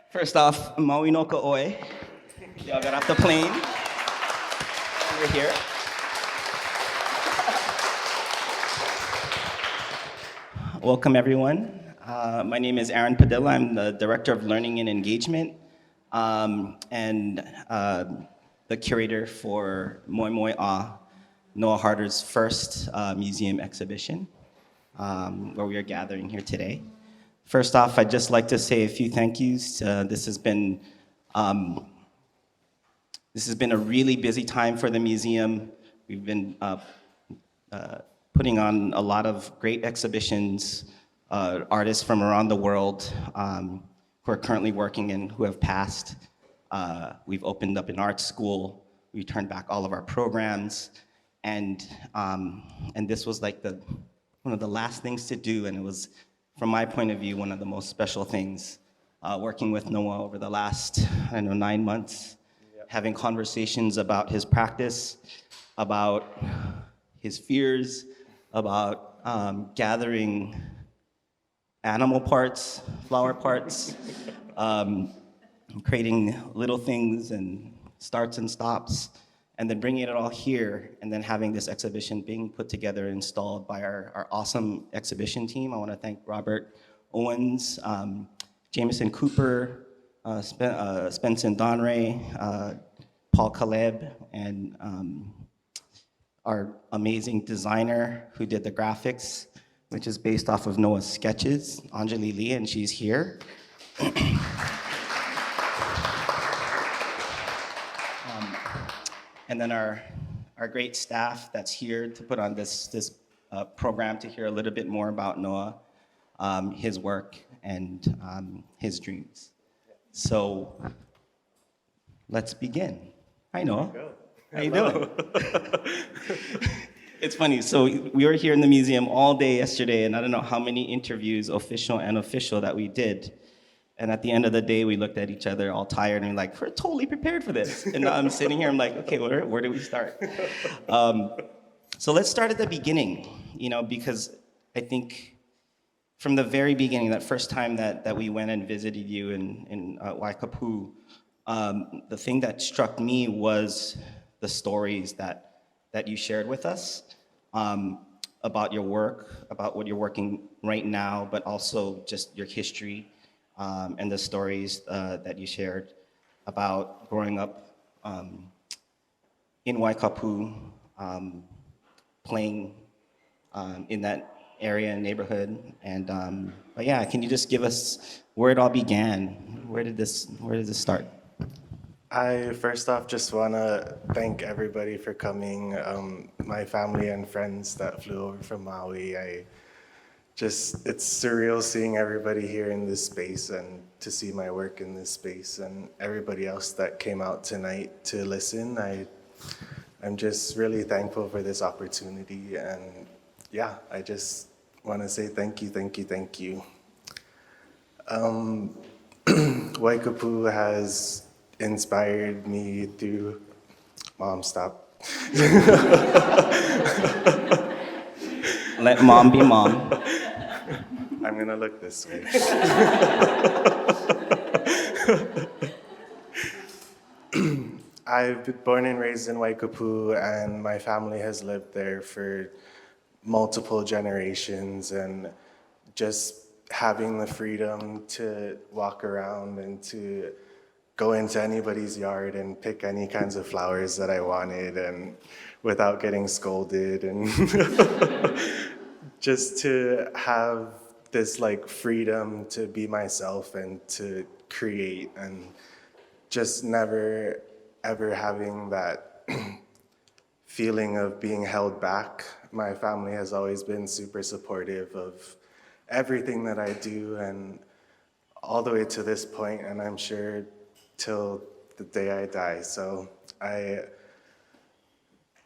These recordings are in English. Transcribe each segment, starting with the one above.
First off, Maui no ka oe. Y'all got off the plane. We're here. Welcome, everyone. My name is Aaron Padilla. I'm the Director of Learning and Engagement and the curator for Moemoeā, Noah Harders' first museum exhibition, where we are gathering here today. First off, I'd just like to say a few thank yous. This has been a really busy time for the museum. We've been putting on a lot of great exhibitions, artists from around the world who are currently working and who have passed. We've opened up an art school. We turned back all of our programs. And this was like one of the last things to do, and it was, from my point of view, one of the most special things, working with Noah over the last, 9 months, having conversations about his practice, about his fears, about gathering animal parts, flower parts, creating little things and starts and stops, and then bringing it all here, and then having this exhibition being put together and installed by our awesome exhibition team. I want to thank Robert Owens, Jameson Cooper, Spencer Donray, Paul Caleb, and our amazing designer who did the graphics, which is based off of Noah's sketches, Anjali Lee, and she's here. And then our great staff that's here to put on this program to hear a little bit more about Noah, his work, and his dreams. So let's begin. Hi, Noah. How you doing? It's funny, so we were here in the museum all day yesterday, and I don't know how many interviews, official and unofficial, that we did. And at the end of the day, we looked at each other all tired and we're like, we're totally prepared for this. And now I'm sitting here, I'm like, okay, where do we start? So let's start at the beginning, because I think from the very beginning, that first time that we went and visited you in Waikapū, the thing that struck me was the stories that you shared with us about your work, about what you're working right now, but also just your history. And the stories that you shared about growing up in Waikapū, playing in that area and neighborhood. And but yeah, can you just give us where it all began? Where did this start? I first off just want to thank everybody for coming. My family and friends that flew over from Maui. It's surreal seeing everybody here in this space and to see my work in this space, and everybody else that came out tonight to listen. I'm just really thankful for this opportunity, and yeah, I just want to say thank you, thank you, thank you. Waikapū has inspired me through... Mom, stop. Let mom be mom. I'm gonna look this way. I've been born and raised in Waikapū, and my family has lived there for multiple generations, and just having the freedom to walk around and to go into anybody's yard and pick any kinds of flowers that I wanted, and without getting scolded, and just to have this freedom to be myself and to create, and just never ever having that feeling of being held back. My family has always been super supportive of everything that I do, and all the way to this point, and I'm sure till the day I die. So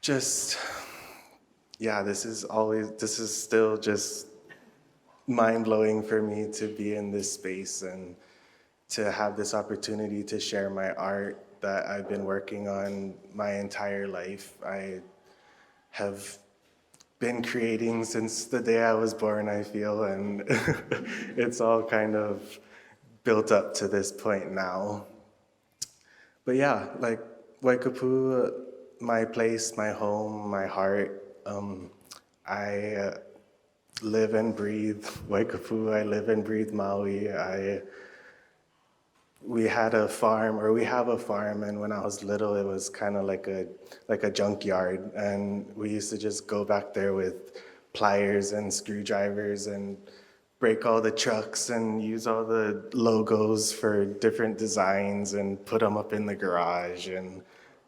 this is still just mind-blowing for me to be in this space and to have this opportunity to share my art that I've been working on my entire life. I have been creating since the day I was born, I feel, and it's all kind of built up to this point now. But yeah, like Waikapū, my place, my home, my heart. I live and breathe Waikapū. I live and breathe Maui. We had a farm, or we have a farm, and when I was little, it was kind of like a junkyard, and we used to just go back there with pliers and screwdrivers and break all the trucks and use all the logos for different designs and put them up in the garage. And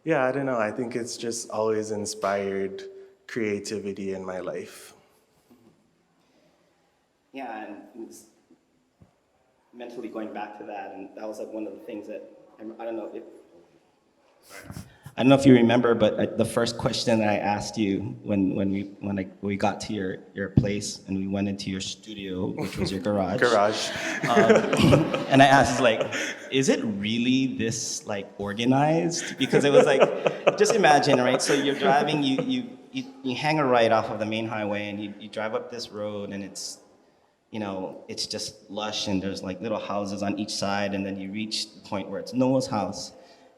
yeah, I don't know. I think it's just always inspired creativity in my life. Yeah, and it's mentally going back to that, and that was like one of the things that I don't know if you remember, but the first question that I asked you when we got to your place and we went into your studio, which was your garage. And I asked, like, is it really this like organized? Because it was like, just imagine, right? So you're driving, you hang a right off of the main highway, and you drive up this road, and it's, you know, it's just lush, and there's like little houses on each side, and then you reach the point where it's Noah's house,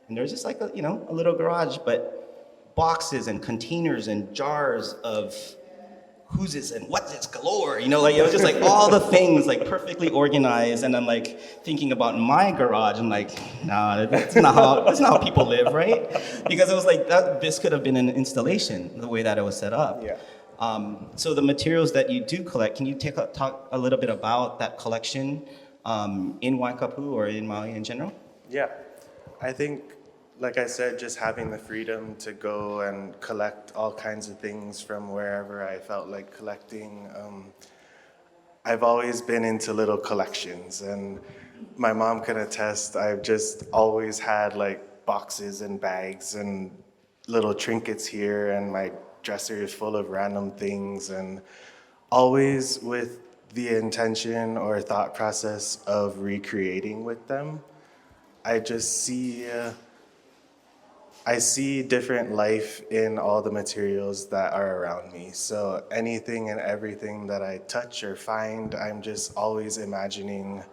and there's just like a little garage, but boxes and containers and jars of who's this and what's this galore, like it was just like all the things like perfectly organized, and I'm like thinking about my garage, and like, nah, that's not how people live, right? Because it was like this could have been an installation the way that it was set up. Yeah. So the materials that you do collect, can you talk a little bit about that collection in Waikapu or in Maui in general? Yeah, I think, like I said, just having the freedom to go and collect all kinds of things from wherever I felt like collecting. I've always been into little collections, and my mom can attest, I've just always had like boxes and bags and little trinkets here, and my dresser is full of random things, and always with the intention or thought process of recreating with them. I just see I see different life in all the materials that are around me. So anything and everything that I touch or find, I'm just always imagining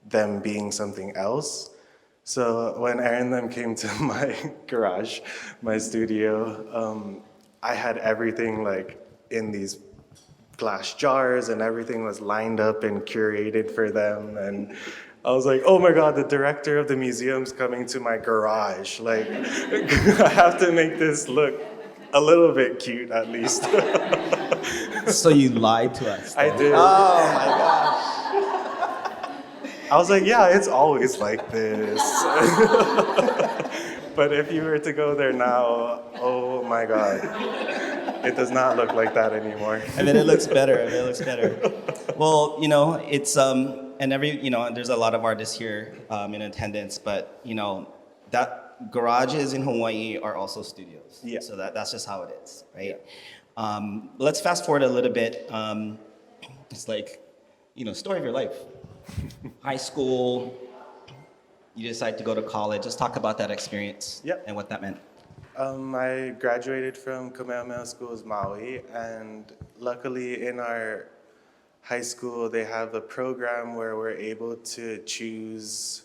them being something else. So when Aaron and them came to my garage, my studio, I had everything like in these glass jars, and everything was lined up and curated for them. And I was like, oh my God, the director of the museum's coming to my garage. Like, I have to make this look a little bit cute at least. So you lied to us. I did. Oh my gosh. I was like, yeah, it's always like this. But if you were to go there now, oh my God, it does not look like that anymore. I mean, it looks better. Well, it's and there's a lot of artists here in attendance, but that garages in Hawaii are also studios. Yeah. So that's just how it is, right? Yeah. Let's fast forward a little bit. It's like, story of your life. High school, you decide to go to college. Let's talk about that experience. Yep. And what that meant. I graduated from Kamehameha Schools Maui, and luckily in our high school they have a program where we're able to choose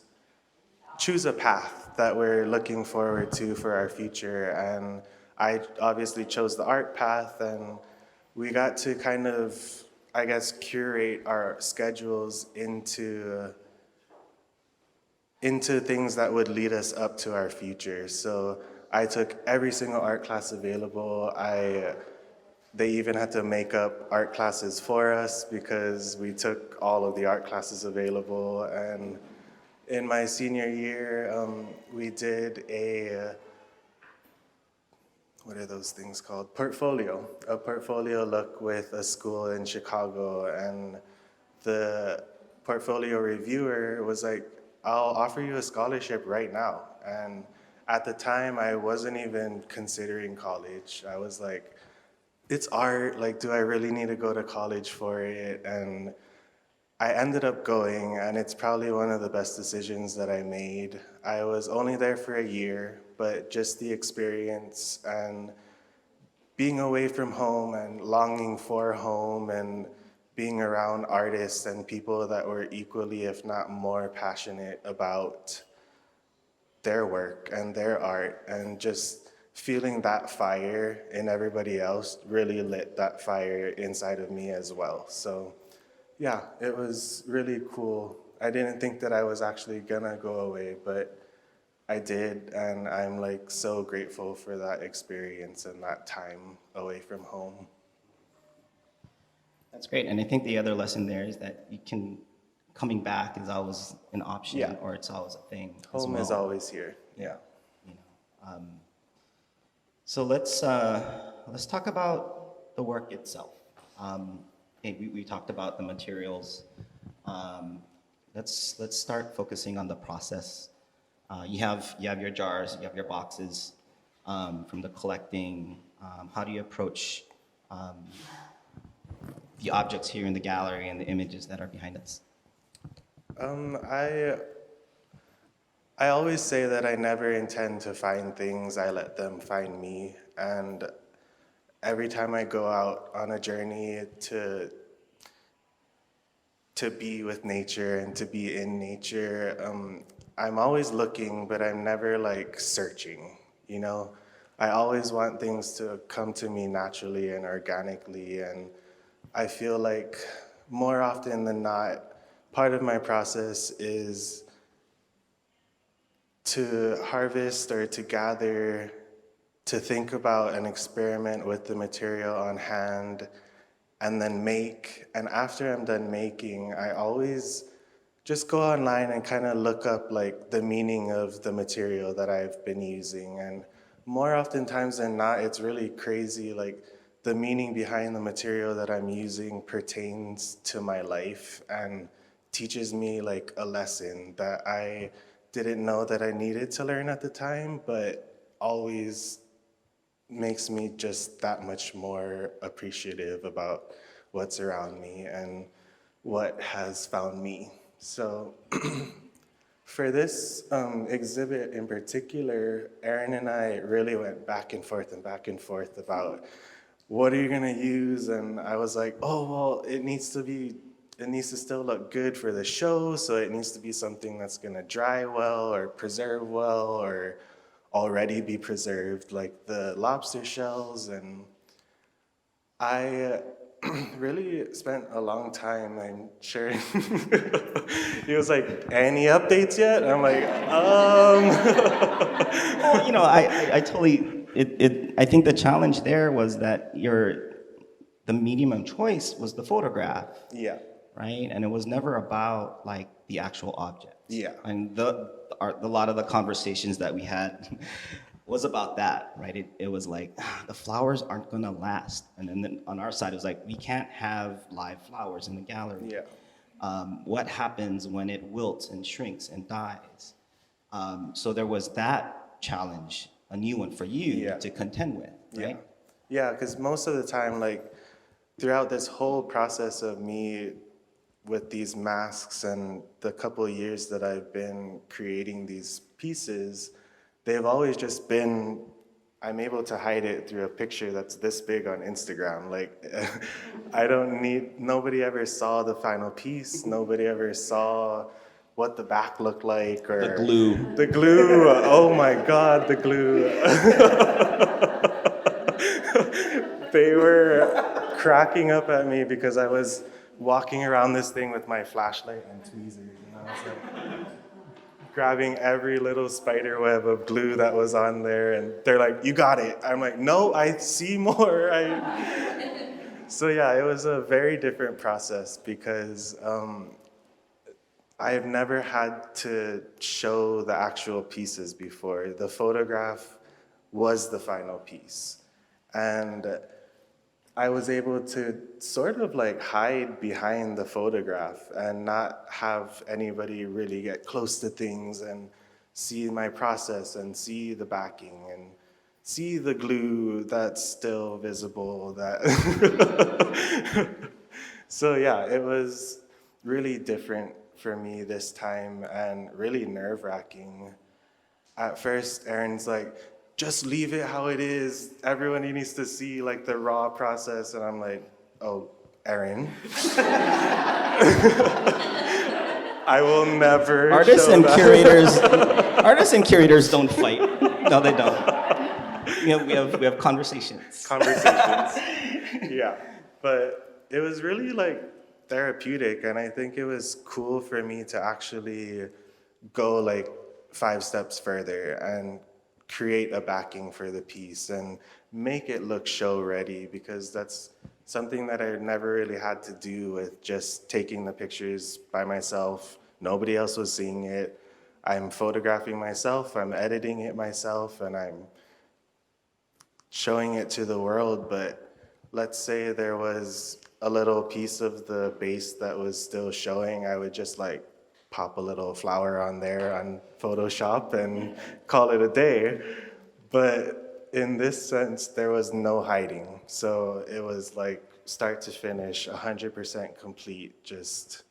a path that we're looking forward to for our future. And I obviously chose the art path, and we got to kind of, I guess, curate our schedules into things that would lead us up to our future. So I took every single art class available. They even had to make up art classes for us because we took all of the art classes available. And in my senior year, we did what are those things called? A portfolio look with a school in Chicago. And the portfolio reviewer was like, I'll offer you a scholarship right now. And at the time, I wasn't even considering college. I was like, it's art, like, do I really need to go to college for it? And I ended up going, and it's probably one of the best decisions that I made. I was only there for a year, but just the experience and being away from home and longing for home and being around artists and people that were equally, if not more, passionate about their work and their art, and just feeling that fire in everybody else really lit that fire inside of me as well. So yeah, it was really cool. I didn't think that I was actually gonna go away, but I did, and I'm like so grateful for that experience and that time away from home. That's great. And I think the other lesson there is that coming back is always an option, Yeah. or it's always a thing. As Home well. is always here. Yeah. You know. So let's talk about the work itself. We talked about the materials. Let's start focusing on the process. You have your jars, you have your boxes. From the collecting, how do you approach the objects here in the gallery and the images that are behind us? I always say that I never intend to find things, I let them find me. And every time I go out on a journey to be with nature and to be in nature, I'm always looking, but I'm never like searching, you know? I always want things to come to me naturally and organically, and I feel like more often than not, part of my process is to harvest or to gather, to think about and experiment with the material on hand, and then make. And after I'm done making, I always just go online and kind of look up like the meaning of the material that I've been using. And more oftentimes than not, it's really crazy. Like the meaning behind the material that I'm using pertains to my life and teaches me like a lesson that I didn't know that I needed to learn at the time, but always makes me just that much more appreciative about what's around me and what has found me. So for this exhibit in particular, Erin and I really went back and forth about what are you gonna use? And I was like, oh, well, it needs to still look good for the show, so it needs to be something that's gonna dry well or preserve well or already be preserved, like the lobster shells. And I really spent a long time, I'm sure. He was like, any updates yet? And I'm like, Well, I totally, I think the challenge there was that the medium of choice was the photograph, Yeah, right? And it was never about like the actual object. yeah, And a lot of the conversations that we had was about that, right? It was like, the flowers aren't gonna last. And then on our side, it was like, we can't have live flowers in the gallery. yeah, What happens when it wilts and shrinks and dies? So there was that challenge, a new one for you Yeah. to contend with, right? yeah, because most of the time, like, throughout this whole process of me with these masks and the couple of years that I've been creating these pieces, they've always just been, I'm able to hide it through a picture that's this big on Instagram. Like, nobody ever saw the final piece. Nobody ever saw what the back looked like or The glue. The glue, oh my God, the glue. They were cracking up at me because I was walking around this thing with my flashlight and tweezers, and I was like grabbing every little spider web of glue that was on there, and they're like, you got it. I'm like, no, I see more. So yeah, it was a very different process because I've never had to show the actual pieces before. The photograph was the final piece. And I was able to sort of like hide behind the photograph and not have anybody really get close to things and see my process and see the backing and see the glue that's still visible. So yeah, it was really different for me this time and really nerve-wracking. At first, Erin's like, just leave it how it is. Everyone needs to see like the raw process. And I'm like, oh, Erin. I will never Artists show and that. curators don't fight. No, they don't. We have conversations. Yeah, but it was really like therapeutic, and I think it was cool for me to actually go like 5 steps further and create a backing for the piece and make it look show ready, because that's something that I never really had to do with just taking the pictures by myself. Nobody else was seeing it. I'm photographing myself, I'm editing it myself, and I'm showing it to the world. But let's say there was a little piece of the base that was still showing, I would just like pop a little flower on there on Photoshop and call it a day. But in this sense, there was no hiding. So it was like start to finish, 100% complete. Just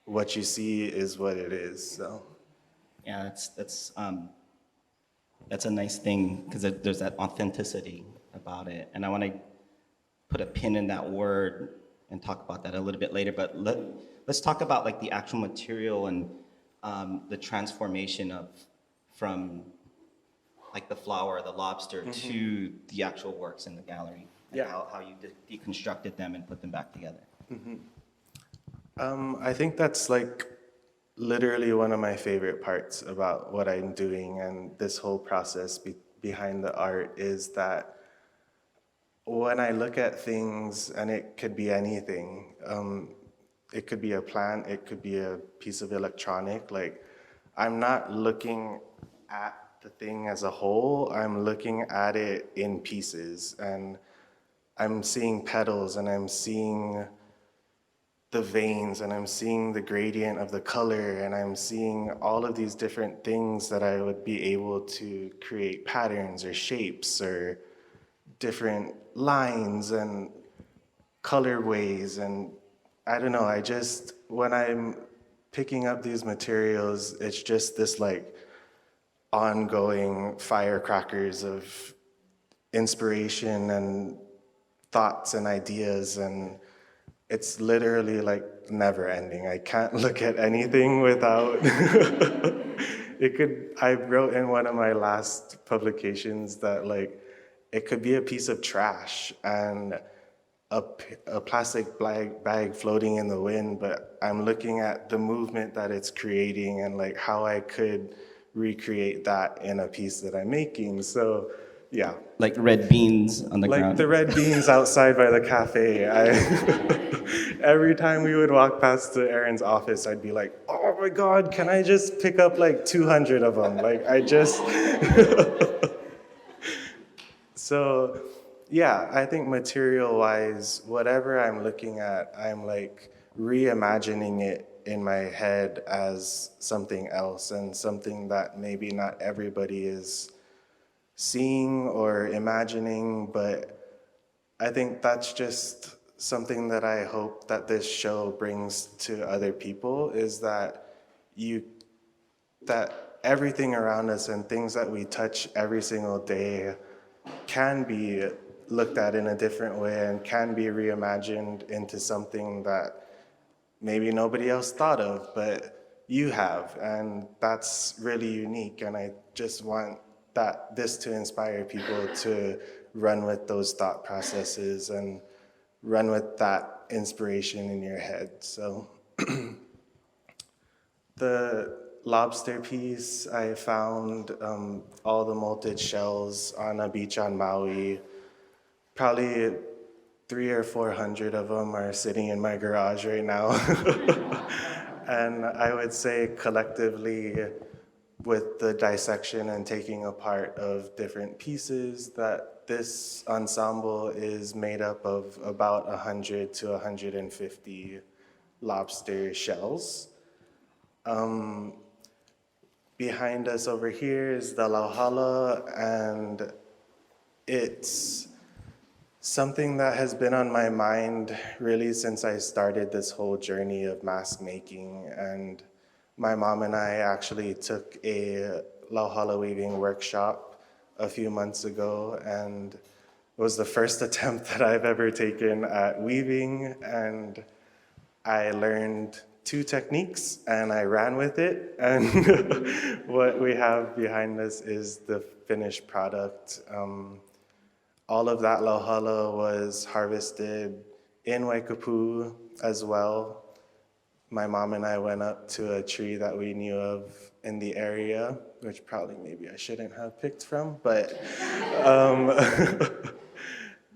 what you see is what it is. So Yeah, that's a nice thing, because there's that authenticity about it, and I want to put a pin in that word and talk about that a little bit later. But let's talk about like the actual material and the transformation from like the flower, the lobster, to the actual works in the gallery. And Yeah. how you deconstructed them and put them back together. I think that's like literally one of my favorite parts about what I'm doing and this whole process behind the art is that when I look at things, and it could be anything, it could be a plant, it could be a piece of electronic, like I'm not looking at the thing as a whole, I'm looking at it in pieces, and I'm seeing petals, and I'm seeing the veins, and I'm seeing the gradient of the color, and I'm seeing all of these different things that I would be able to create patterns or shapes or different lines and colorways. And I don't know, when I'm picking up these materials, it's just this like ongoing firecrackers of inspiration and thoughts and ideas, and it's literally like never ending. I can't look at anything without I wrote in one of my last publications that like it could be a piece of trash and a plastic bag floating in the wind, but I'm looking at the movement that it's creating and like how I could recreate that in a piece that I'm making. So yeah. Like red beans on the Like ground. the red beans outside by the cafe. Every time we would walk past the Erin's office, I'd be like, oh my God, can I just pick up like 200 of them? Like So yeah, I think material-wise, whatever I'm looking at, I'm like reimagining it in my head as something else and something that maybe not everybody is seeing or imagining, but I think that's just something that I hope that this show brings to other people, is that that everything around us and things that we touch every single day can be looked at in a different way and can be reimagined into something that maybe nobody else thought of, but you have, and that's really unique. And I just want this to inspire people to run with those thought processes and run with that inspiration in your head. So the lobster piece, I found all the molted shells on a beach on Maui. Probably 300 or 400 of them are sitting in my garage right now. And I would say collectively, with the dissection and taking apart of different pieces, that this ensemble is made up of about 100 to 150 lobster shells. Behind us over here is the lauhala, and it's something that has been on my mind really since I started this whole journey of mask making. And my mom and I actually took a lauhala weaving workshop a few months ago, and was the first attempt that I've ever taken at weaving, and I learned 2 techniques and I ran with it. And what we have behind us is the finished product. All of that lauhala was harvested in Waikapū as well. My mom and I went up to a tree that we knew of in the area, which probably maybe I shouldn't have picked from, but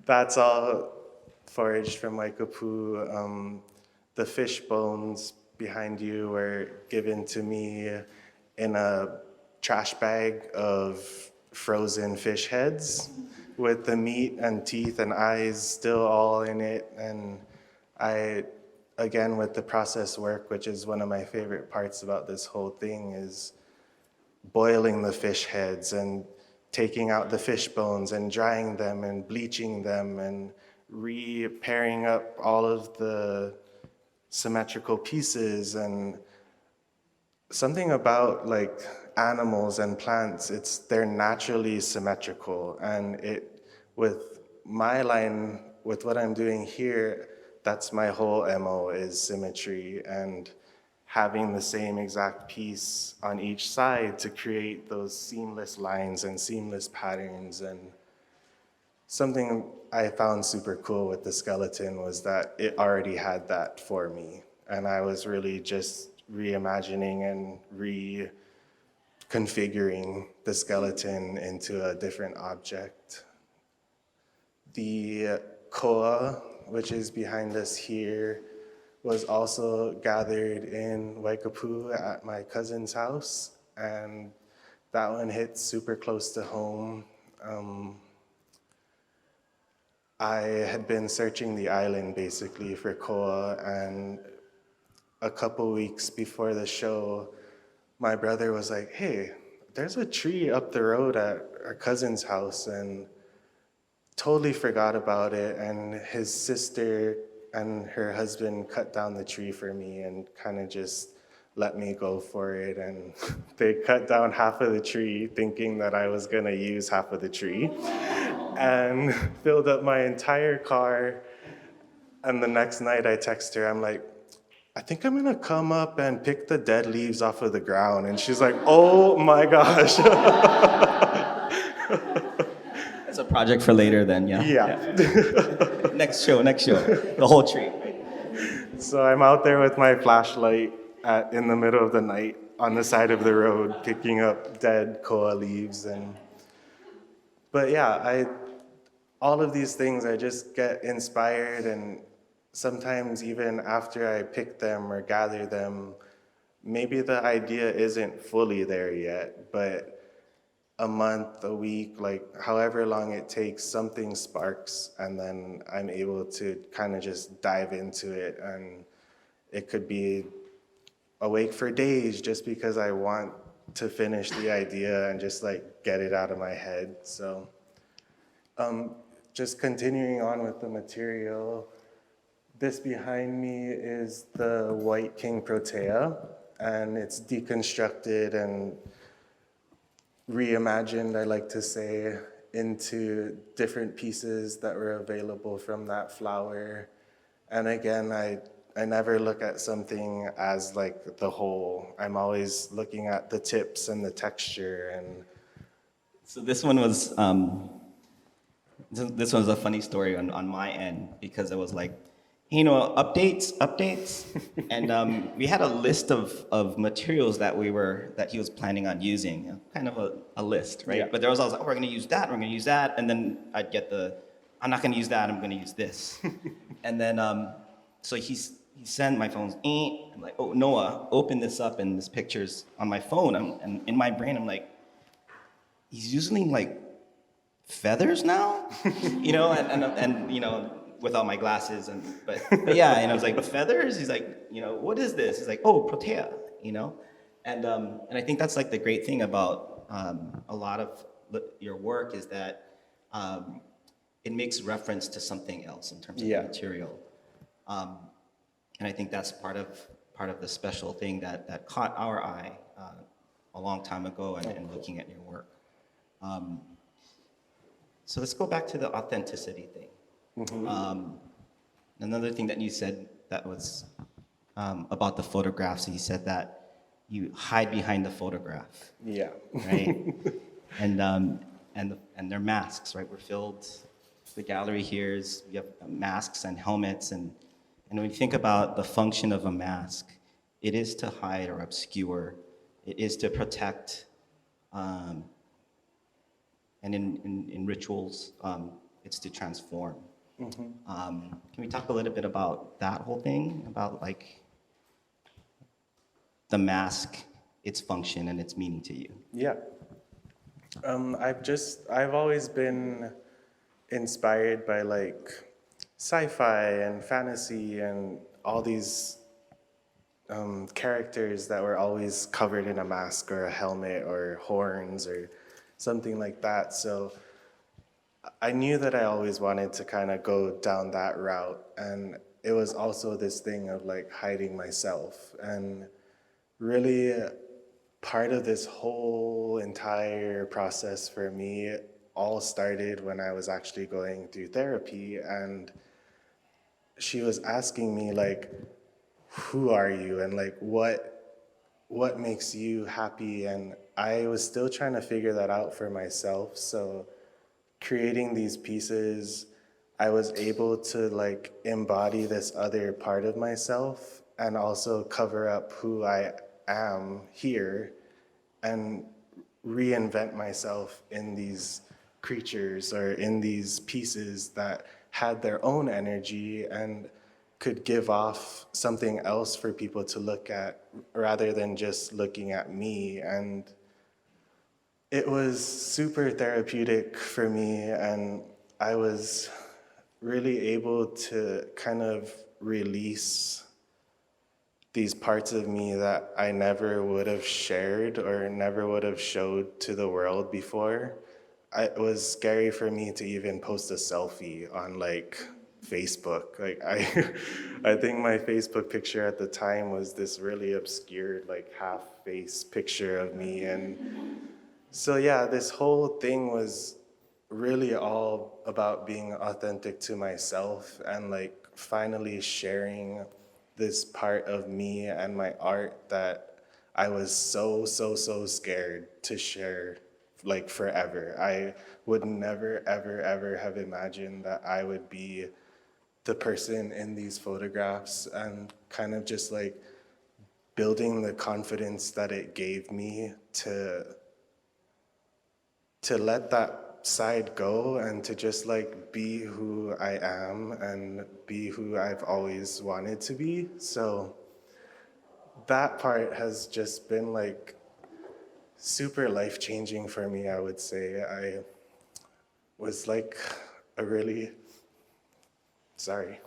that's all foraged from Waikapū. The fish bones behind you were given to me in a trash bag of frozen fish heads with the meat and teeth and eyes still all in it. And I, again, with the process work, which is one of my favorite parts about this whole thing, is boiling the fish heads and taking out the fish bones and drying them and bleaching them and repairing up all of the symmetrical pieces. And something about like animals and plants, they're naturally symmetrical, and with my line, with what I'm doing here, that's my whole MO, is symmetry and having the same exact piece on each side to create those seamless lines and seamless patterns. And something I found super cool with the skeleton was that it already had that for me. And I was really just reimagining and reconfiguring the skeleton into a different object. The koa, which is behind us here, was also gathered in Waikapū at my cousin's house. And that one hit super close to home. I had been searching the island basically for koa, and a couple weeks before the show, my brother was like, hey, there's a tree up the road at our cousin's house, and totally forgot about it. And his sister and her husband cut down the tree for me and kind of just let me go for it. And they cut down half of the tree thinking that I was gonna use half of the tree and filled up my entire car. And the next night I text her, I'm like, I think I'm gonna come up and pick the dead leaves off of the ground. And she's like, oh my gosh. It's a project for later then, yeah? Yeah. Next show, the whole tree. So I'm out there with my flashlight in the middle of the night on the side of the road, picking up dead koa leaves. But yeah, all of these things, I just get inspired, and sometimes even after I pick them or gather them, maybe the idea isn't fully there yet, but a month, a week, like however long it takes, something sparks, and then I'm able to kind of just dive into it. And it could be awake for days just because I want to finish the idea and just like get it out of my head. So just continuing on with the material, this behind me is the white king protea, and it's deconstructed and reimagined, I like to say, into different pieces that were available from that flower. And again, I never look at something as like the whole. I'm always looking at the tips and the texture. And So this one was a funny story on my end, because it was like, updates, and we had a list of materials that he was planning on using, kind of a list, right? Yeah. But there was always like, we're gonna use that, and then I'd get I'm not gonna use that, I'm gonna use this, and then so he sent my phone's, I'm like, oh Noah, open this up, and this picture's on my phone, and in my brain I'm like, he's using like feathers now, and without my glasses, but yeah, and I was like, feathers? He's like, what is this? He's like, oh, protea, and I think that's like the great thing about a lot of your work is that it makes reference to something else in terms of the material, and I think that's part of the special thing that caught our eye a long time ago, and looking at your work. So let's go back to the authenticity thing. Another thing that you said that was about the photographs, you said that you hide behind the photograph, Yeah. right? and they're masks, right? We're filled. The gallery here is we have masks and helmets, and when you think about the function of a mask, it is to hide or obscure. It is to protect, and in rituals, it's to transform. Can we talk a little bit about that whole thing, about like the mask, its function and its meaning to you? Yeah. I've always been inspired by like sci-fi and fantasy and all these characters that were always covered in a mask or a helmet or horns or something like that. So I knew that I always wanted to kind of go down that route. And it was also this thing of like hiding myself. And really part of this whole entire process for me all started when I was actually going through therapy, and she was asking me like, who are you, and like what makes you happy? And I was still trying to figure that out for myself. So creating these pieces, I was able to like embody this other part of myself and also cover up who I am here and reinvent myself in these creatures or in these pieces that had their own energy and could give off something else for people to look at rather than just looking at me. And it was super therapeutic for me, and I was really able to kind of release these parts of me that I never would have shared or never would have showed to the world before. It was scary for me to even post a selfie on like Facebook. Like I think my Facebook picture at the time was this really obscured like half-face picture of me. And so yeah, this whole thing was really all about being authentic to myself and like finally sharing this part of me and my art that I was so scared to share like forever. I would never, ever have imagined that I would be the person in these photographs, and kind of just like building the confidence that it gave me to let that side go and to just like be who I am and be who I've always wanted to be. So that part has just been like super life-changing for me, I would say. I was like a really, sorry.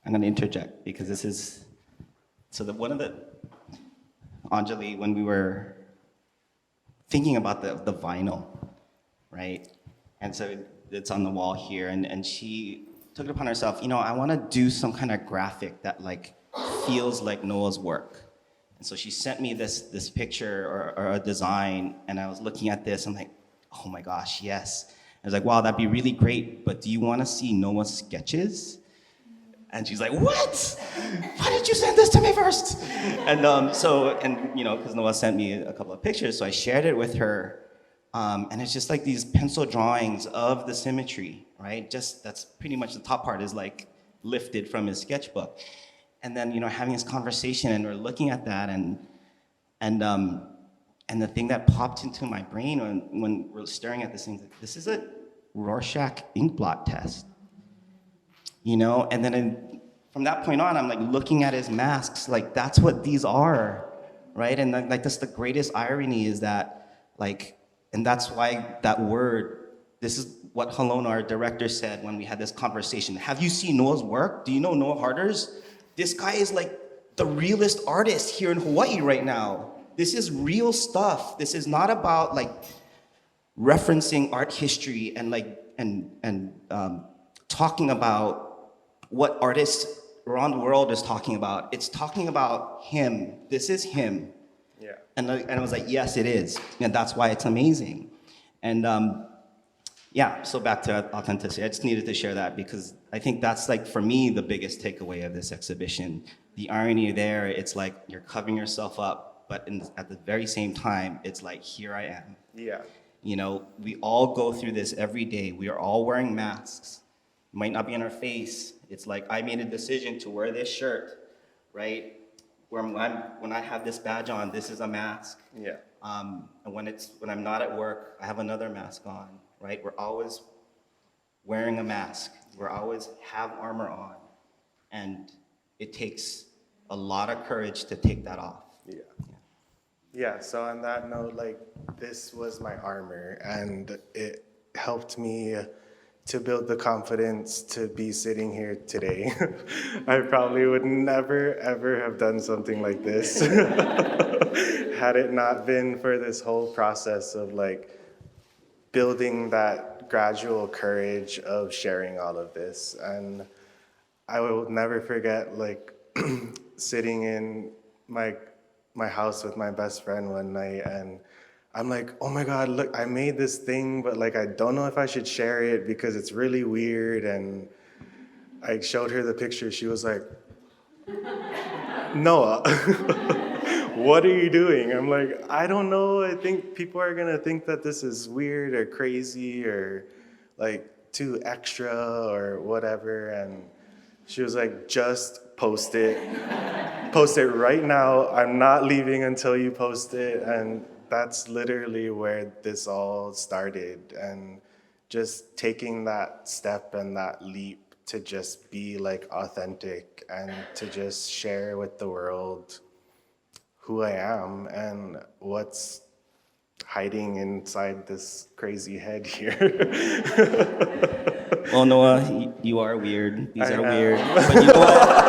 I'm going to interject because this is, one of the, Anjali, when we were thinking about the vinyl, right? And so it's on the wall here, and she took it upon herself, I want to do some kind of graphic that like feels like Noah's work. And so she sent me this picture or a design, and I was looking at this, I'm like, oh my gosh, yes. I was like, wow, that'd be really great, but do you want to see Noah's sketches? And she's like, what? Why did you send this to me first? And because Noah sent me a couple of pictures, so I shared it with her. And it's just like these pencil drawings of the symmetry, right? Just that's pretty much the top part is like lifted from his sketchbook. And then, having this conversation, and we're looking at that, and the thing that popped into my brain when we're staring at this thing, this is a Rorschach ink blot test. And then from that point on, I'm like looking at his masks, like that's what these are, right? And like that's the greatest irony is that like, and that's why that word, this is what Halona, our director, said when we had this conversation. Have you seen Noah's work? Do you know Noah Harders? This guy is like the realest artist here in Hawaii right now. This is real stuff. This is not about like referencing art history and like, talking about what artists around the world is talking about. It's talking about him. This is him. Yeah. And I was like, yes, it is. And that's why it's amazing. And yeah, so back to authenticity. I just needed to share that because I think that's like, for me, the biggest takeaway of this exhibition. The irony there, it's like you're covering yourself up, but at the very same time, it's like, here I am. Yeah. You know, we all go through this every day. We are all wearing masks. It might not be on our face. It's like, I made a decision to wear this shirt, right? When I have this badge on, this is a mask. Yeah. And when I'm not at work, I have another mask on, right? We're always wearing a mask. We're always have armor on. And it takes a lot of courage to take that off. Yeah. Yeah, so on that note, like, this was my armor, and it helped me to build the confidence to be sitting here today. I probably would never, ever have done something like this had it not been for this whole process of, like, building that gradual courage of sharing all of this. And I will never forget, like, sitting in my house with my best friend one night, and I'm like, oh my God, look, I made this thing, but like, I don't know if I should share it because it's really weird. And I showed her the picture. She was like, Noah, what are you doing? I'm like, I don't know. I think people are gonna think that this is weird or crazy or like too extra or whatever. And she was like, just post it. Post it right now. I'm not leaving until you post it. And that's literally where this all started. And just taking that step and that leap to just be like authentic and to just share with the world who I am and what's hiding inside this crazy head here. Well, Noah, you are weird. These are weird. But you know what?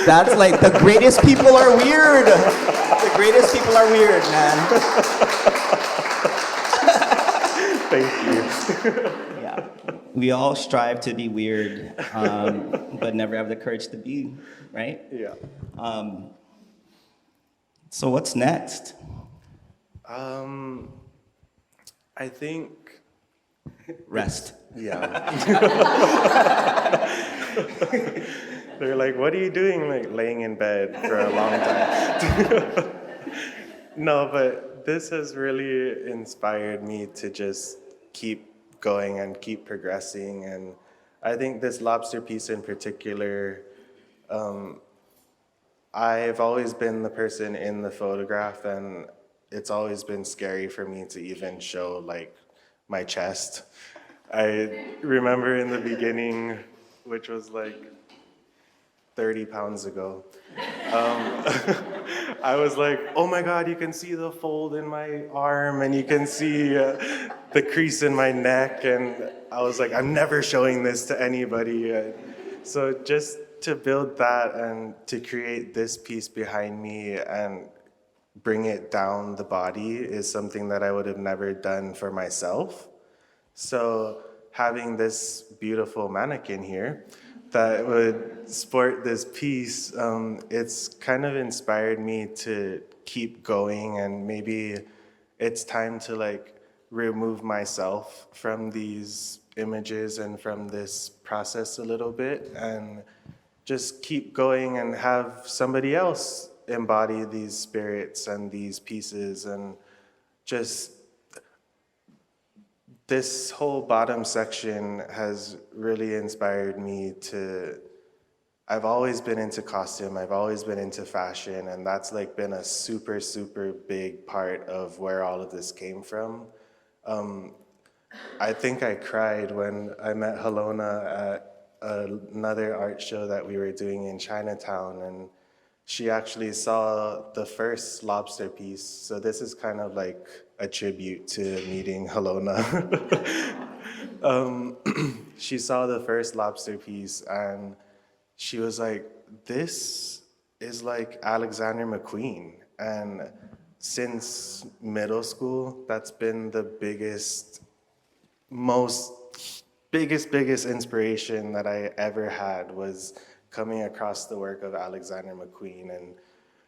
That's like, the greatest people are weird. The greatest people are weird, man. Thank you. Yeah. We all strive to be weird, but never have the courage to be, right? Yeah. So what's next? I think, Rest. yeah. They're like, what are you doing? Like laying in bed for a long time. No, but this has really inspired me to just keep going and keep progressing. And I think this lobster piece in particular, I've always been the person in the photograph, and it's always been scary for me to even show like my chest. I remember in the beginning, which was like 30 pounds ago, I was like, oh my God, you can see the fold in my arm and you can see the crease in my neck. And I was like, I'm never showing this to anybody. So just to build that and to create this piece behind me and bring it down the body is something that I would have never done for myself. So having this beautiful mannequin here that would sport this piece, it's kind of inspired me to keep going, and maybe it's time to like remove myself from these images and from this process a little bit and just keep going and have somebody else embody these spirits and these pieces. And just this whole bottom section has really inspired me to, I've always been into costume, I've always been into fashion, and that's like been a super, super big part of where all of this came from. I think I cried when I met Helona at another art show that we were doing in Chinatown, and she actually saw the first lobster piece. So this is kind of like a tribute to meeting Helona. She saw the first lobster piece and she was like, this is like Alexander McQueen. And since middle school, that's been the biggest biggest inspiration that I ever had was coming across the work of Alexander McQueen and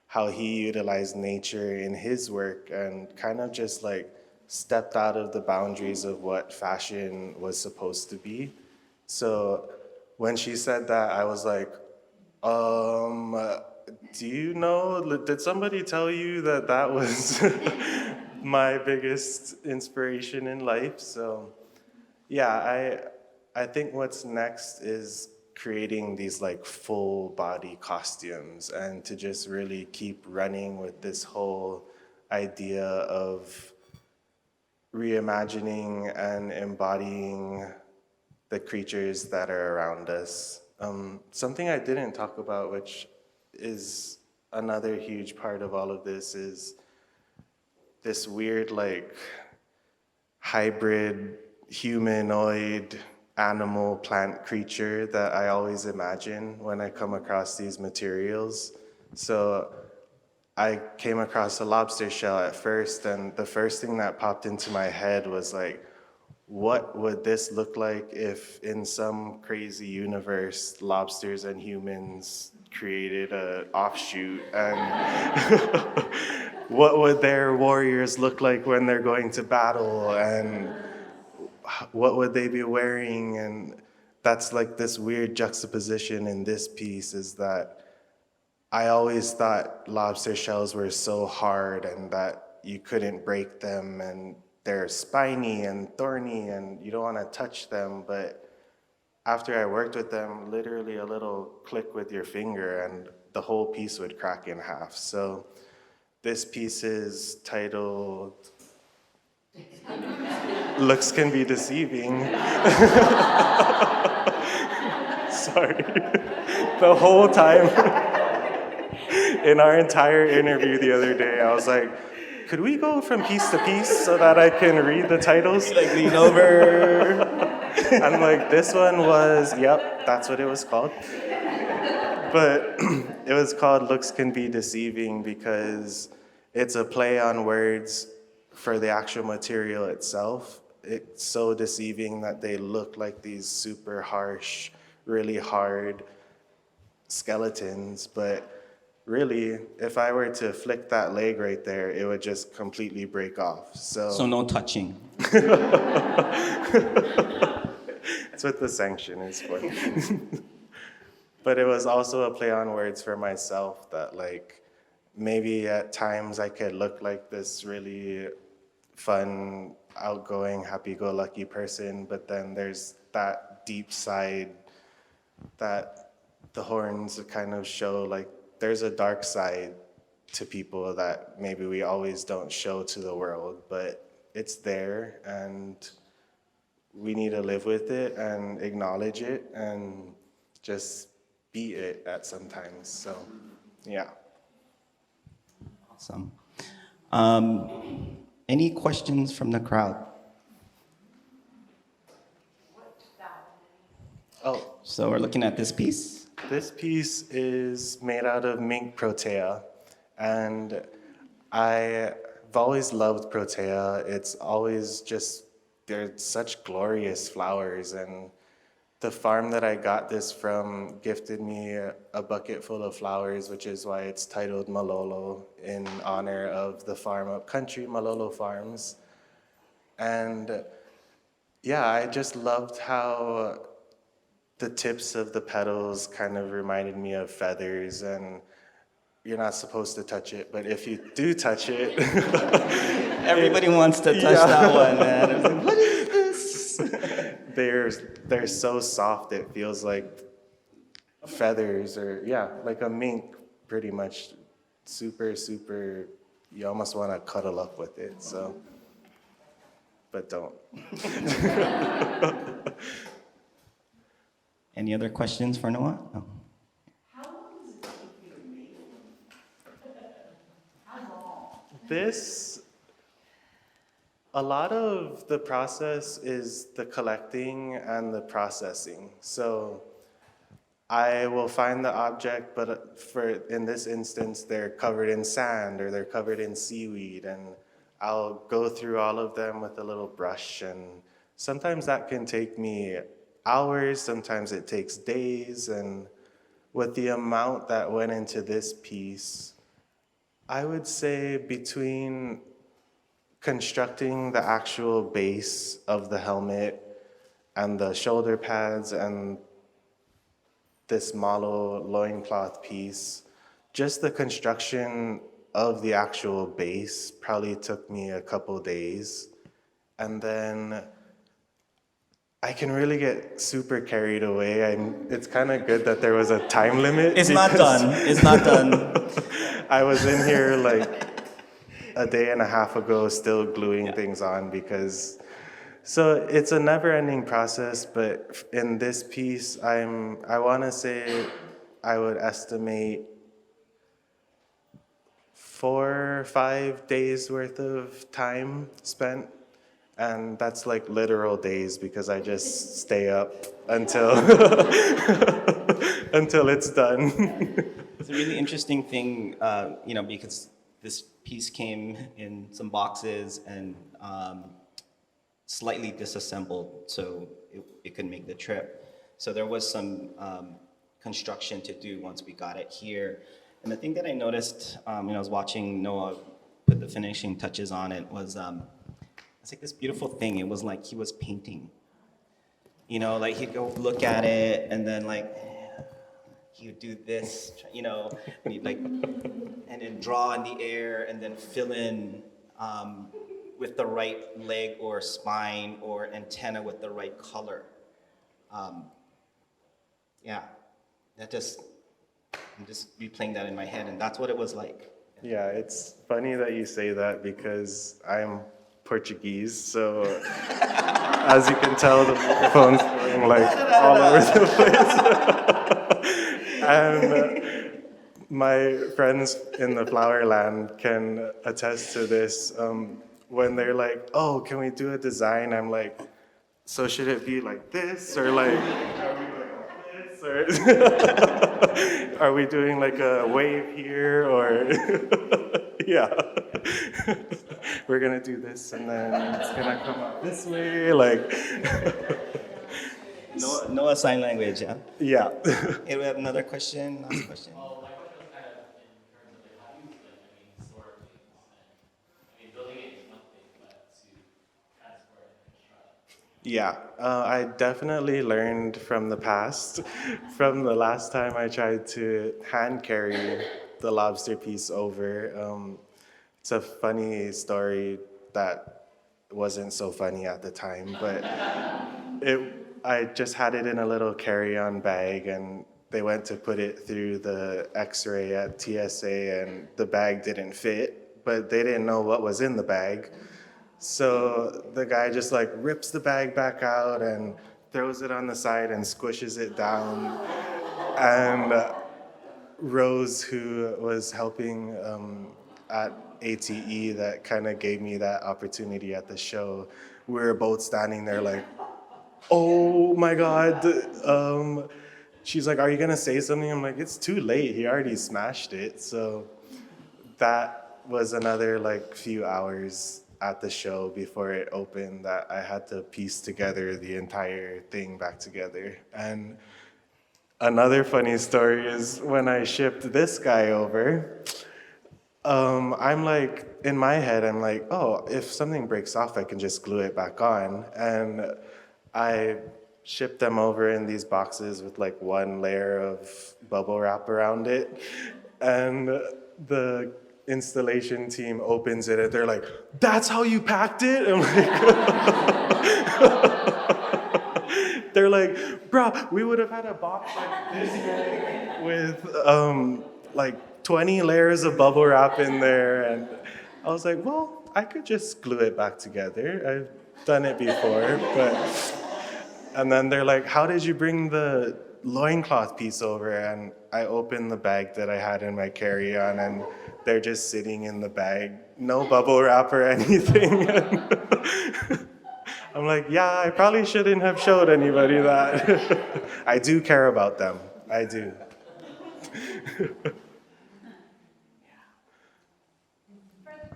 how he utilized nature in his work and kind of just like stepped out of the boundaries of what fashion was supposed to be. So when she said that, I was like, do you know, did somebody tell you that that was my biggest inspiration in life? So yeah, I think what's next is creating these like full body costumes and to just really keep running with this whole idea of reimagining and embodying the creatures that are around us. Something I didn't talk about, which is another huge part of all of this, is this weird like hybrid humanoid animal plant creature that I always imagine when I come across these materials. So I came across a lobster shell at first, and the first thing that popped into my head was like, what would this look like if in some crazy universe lobsters and humans created an offshoot, and what would their warriors look like when they're going to battle, and what would they be wearing? And that's like this weird juxtaposition in this piece, is that I always thought lobster shells were so hard and that you couldn't break them, and they're spiny and thorny and you don't want to touch them. But after I worked with them, literally a little click with your finger and the whole piece would crack in half. So this piece is titled Looks Can Be Deceiving. Sorry. The whole time in our entire interview the other day, I was like, could we go from piece to piece so that I can read the titles? Like lean over. I'm like, this one was, yep, that's what it was called. But it was called Looks Can Be Deceiving because it's a play on words for the actual material itself. It's so deceiving that they look like these super harsh, really hard skeletons, but really, if I were to flick that leg right there, it would just completely break off. So no touching. That's what the sanction is for. But it was also a play on words for myself that like, maybe at times I could look like this really fun, outgoing, happy-go-lucky person, but then there's that deep side that the horns kind of show, like there's a dark side to people that maybe we always don't show to the world, but it's there and we need to live with it and acknowledge it and just be it at sometimes. So, yeah. Awesome. Any questions from the crowd? Oh, So we're looking at this piece. this piece is made out of mink protea, and I've always loved protea. It's always just, they're such glorious flowers, and the farm that I got this from gifted me a bucket full of flowers, which is why it's titled Malolo, in honor of the farm up country, Malolo Farms. And yeah, I just loved how the tips of the petals kind of reminded me of feathers, and you're not supposed to touch it, but if you do touch it, Everybody wants to touch that one, man. It's like, what is this? they're so soft, it feels like feathers, or yeah, like a mink, pretty much. Super, you almost want to cuddle up with it, so, but don't. Any other questions for Noah? No. A lot of the process is the collecting and the processing. So I will find the object, but in this instance, they're covered in sand or they're covered in seaweed, and I'll go through all of them with a little brush, and sometimes that can take me hours, sometimes it takes days, and with the amount that went into this piece, I would say between constructing the actual base of the helmet and the shoulder pads and this model loincloth piece, just the construction of the actual base probably took me a couple days. And then I can really get super carried away. It's kind of good that there was a time limit. It's not done. It's not done. I was in here like a day and a half ago still gluing Yeah. things on because, so it's a never-ending process, but in this piece, I want to say I would estimate 4 or 5 days worth of time spent. And that's like literal days because I just stay up until until it's done. It's a really interesting thing, because this piece came in some boxes and slightly disassembled so it could make the trip. So there was some construction to do once we got it here. And the thing that I noticed, I was watching Noah put the finishing touches on it, was it's like this beautiful thing. It was like he was painting. Like he'd go look at it and then like he would do this, and he'd like, and then draw in the air and then fill in with the right leg or spine or antenna with the right color. Yeah, I'm just replaying that in my head, and that's what it was like. Yeah, it's funny that you say that because I'm Portuguese, so as you can tell, the microphone's going like all over the place. And my friends in the flower land can attest to this. When they're like, oh, can we do a design? I'm like, so should it be like this or like, are we like this or are we doing like a wave here or, yeah. We're gonna do this and then it's gonna come out this way, like. Noah sign language, yeah? Yeah. Hey, we have another question, last question. Well, my question was kind of in terms of like how you store things. And, building it is one thing, but to transport and construct. Yeah, I definitely learned from the past, from the last time I tried to hand carry the lobster piece over. It's a funny story that wasn't so funny at the time, but I just had it in a little carry-on bag and they went to put it through the x-ray at TSA and the bag didn't fit, but they didn't know what was in the bag. So the guy just like rips the bag back out and throws it on the side and squishes it down. And Rose, who was helping at ATE, that kind of gave me that opportunity at the show, we were both standing there like, oh my God. She's like, are you gonna say something? I'm like, it's too late, he already smashed it. So that was another like few hours at the show before it opened that I had to piece together the entire thing back together. And another funny story is when I shipped this guy over, I'm like, in my head, I'm like, oh, if something breaks off, I can just glue it back on. And I shipped them over in these boxes with like one layer of bubble wrap around it. And the installation team opens it and they're like, that's how you packed it? I'm like, they're like, bro, we would have had a box like this big with like 20 layers of bubble wrap in there. And I was like, well, I could just glue it back together. I've done it before, but. And then they're like, how did you bring the loincloth piece over? And I opened the bag that I had in my carry-on and they're just sitting in the bag, no bubble wrap or anything. I'm like, yeah, I probably shouldn't have showed anybody that. I do care about them, I do. For the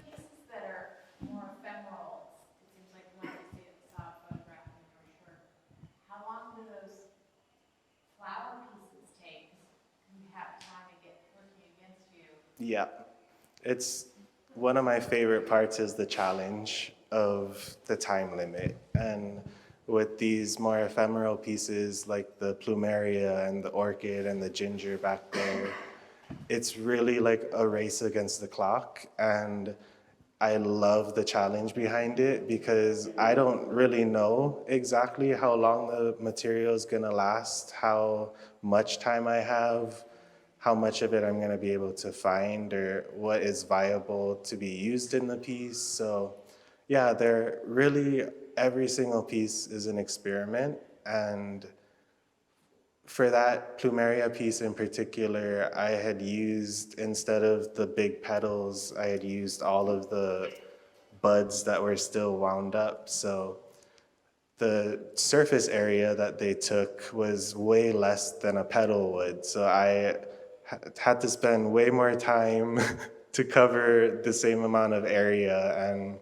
pieces that are more ephemeral, it seems like when you see it, saw a photograph in your shirt, how long do those Yeah, it's one of my favorite parts is the challenge of the time limit. And with these more ephemeral pieces like the plumeria and the orchid and the ginger back there, it's really like a race against the clock. And I love the challenge behind it because I don't really know exactly how long the material is gonna last, how much time I have, how much of it I'm gonna be able to find, or what is viable to be used in the piece. So yeah, they're really, every single piece is an experiment. And for that plumeria piece in particular, I had used, instead of the big petals, I had used all of the buds that were still wound up. So the surface area that they took was way less than a petal would. So I had to spend way more time to cover the same amount of area. And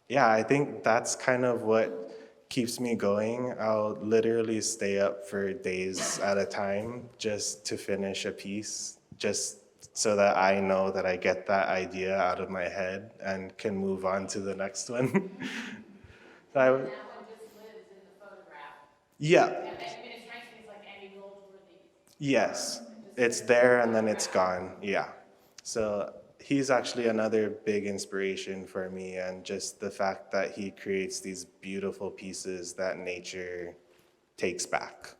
yeah, I think that's kind of what keeps me going. I'll literally stay up for days at a time just to finish a piece, just so that I know that I get that idea out of my head and can move on to the next one. I would- That one just lives in the photograph. yeah, And it strikes me as like any Goldsworthy. yes, it's there and then it's gone, yeah. So he's actually another big inspiration for me, and just the fact that he creates these beautiful pieces that nature takes back.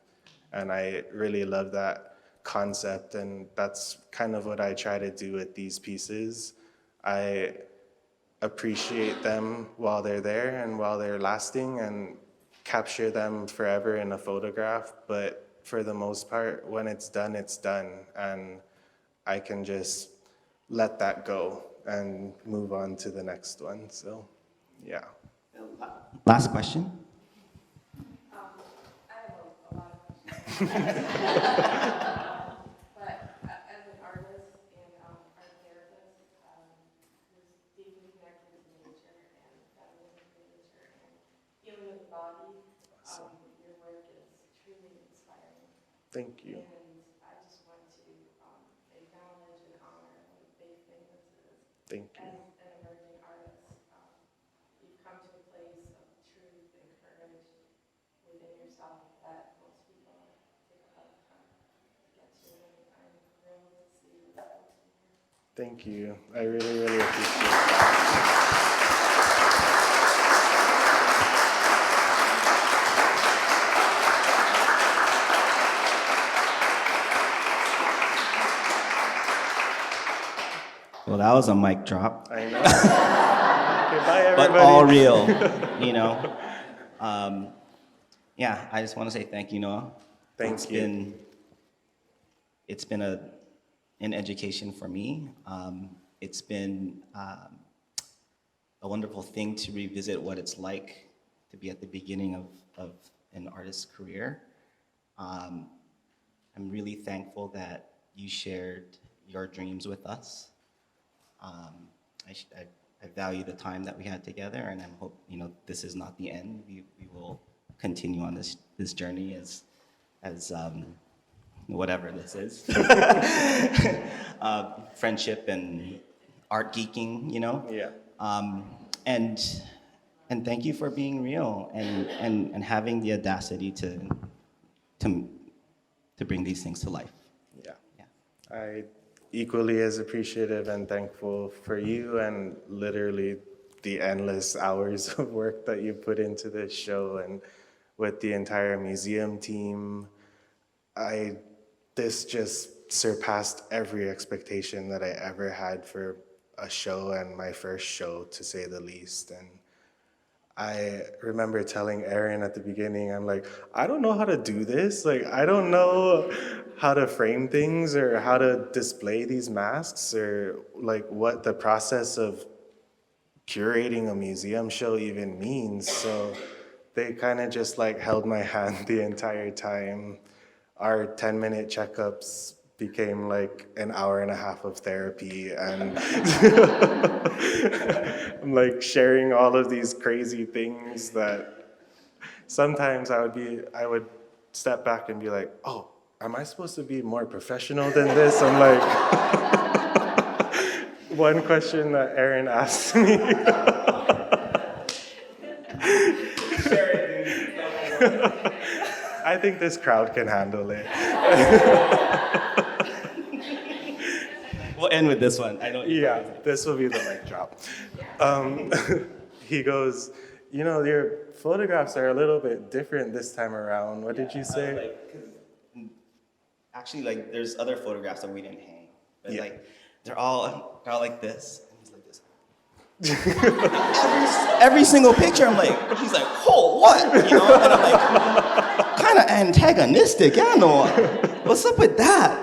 And I really love that concept, and that's kind of what I try to do with these pieces. I appreciate them while they're there and while they're lasting, and capture them forever in a photograph. But for the most part, when it's done, and I can just let that go and move on to the next one. So, yeah. Last question. I have a lot of questions. But as an artist and art therapist, who's deeply connected to nature and feminine nature and healing of the body, your work is truly inspiring. Thank you. And I just want to acknowledge and honor what a big thing this is. Thank you. As an emerging artist, you've come to a place of truth and courage within yourself that most people take a lifetime to get to. And I'm thrilled to see what's going on here. Thank you. I really, really appreciate that. Well, that was a mic drop, I know. Okay, bye, everybody. but all real, you know. Yeah, I just want to say thank you, Noah. Thank you. It's been an education for me. It's been a wonderful thing to revisit what it's like to be at the beginning of an artist's career. I'm really thankful that you shared your dreams with us. I value the time that we had together, and I hope this is not the end. We will continue on this journey as whatever this is, friendship and art geeking, Yeah. And thank you for being real and having the audacity to bring these things to life. Yeah. Yeah. I equally as appreciative and thankful for you, and literally the endless hours of work that you put into this show, and with the entire museum team. This just surpassed every expectation that I ever had for a show, and my first show, to say the least. And I remember telling Erin at the beginning, I'm like, I don't know how to do this. Like, I don't know how to frame things or how to display these masks, or like what the process of curating a museum show even means. So they kind of just like held my hand the entire time. Our 10-minute checkups became like an hour and a half of therapy, and I'm like sharing all of these crazy things that sometimes I would step back and be like, oh, am I supposed to be more professional than this? I'm like, One question that Aaron asked me. I think this crowd can handle it. We'll end with this one. I know. Yeah, this will be the mic drop. He goes, you know, your photographs are a little bit different this time around. What did you say? Actually, like, there's other photographs that we didn't hang. But, Yeah. like, they're all like this. And he's like this. every single picture, I'm like, he's like, oh, what? You know? And I'm like, kind of antagonistic, yeah, Noah. What's up with that?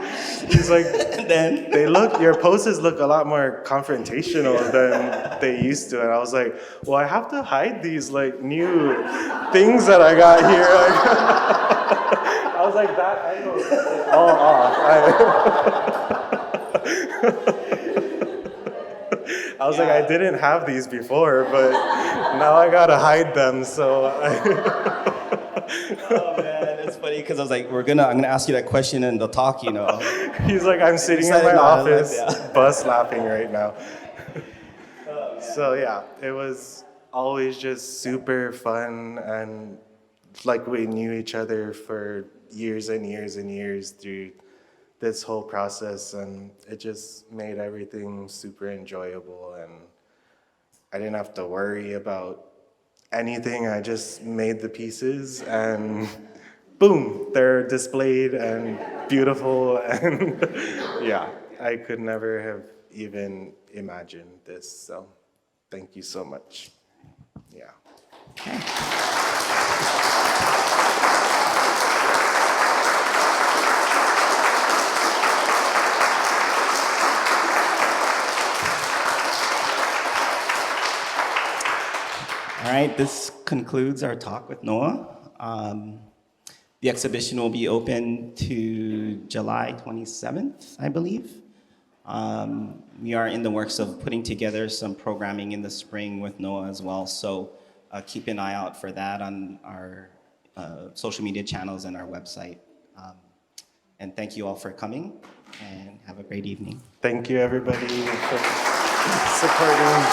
He's like, And then, your poses look a lot more confrontational than they used to. And I was like, well, I have to hide these like new things that I got here. I was like, that angle is all off. I was like, I didn't have these before, but now I gotta hide them. So. oh man, it's funny because I was like, I'm gonna ask you that question in the talk, you know. He's like, I'm sitting in my Excited about it, office, yeah. bus laughing right now. So yeah, it was always just super fun, and like we knew each other for years and years and years through this whole process, and it just made everything super enjoyable, and I didn't have to worry about anything. I just made the pieces, and boom, they're displayed and beautiful, and yeah, I could never have even imagined this, so thank you so much. Yeah. All right, this concludes our talk with Noah. The exhibition will be open to July 27th, I believe. We are in the works of putting together some programming in the spring with Noah as well, so keep an eye out for that on our social media channels and our website. And thank you all for coming, and have a great evening. Thank you, everybody, for supporting.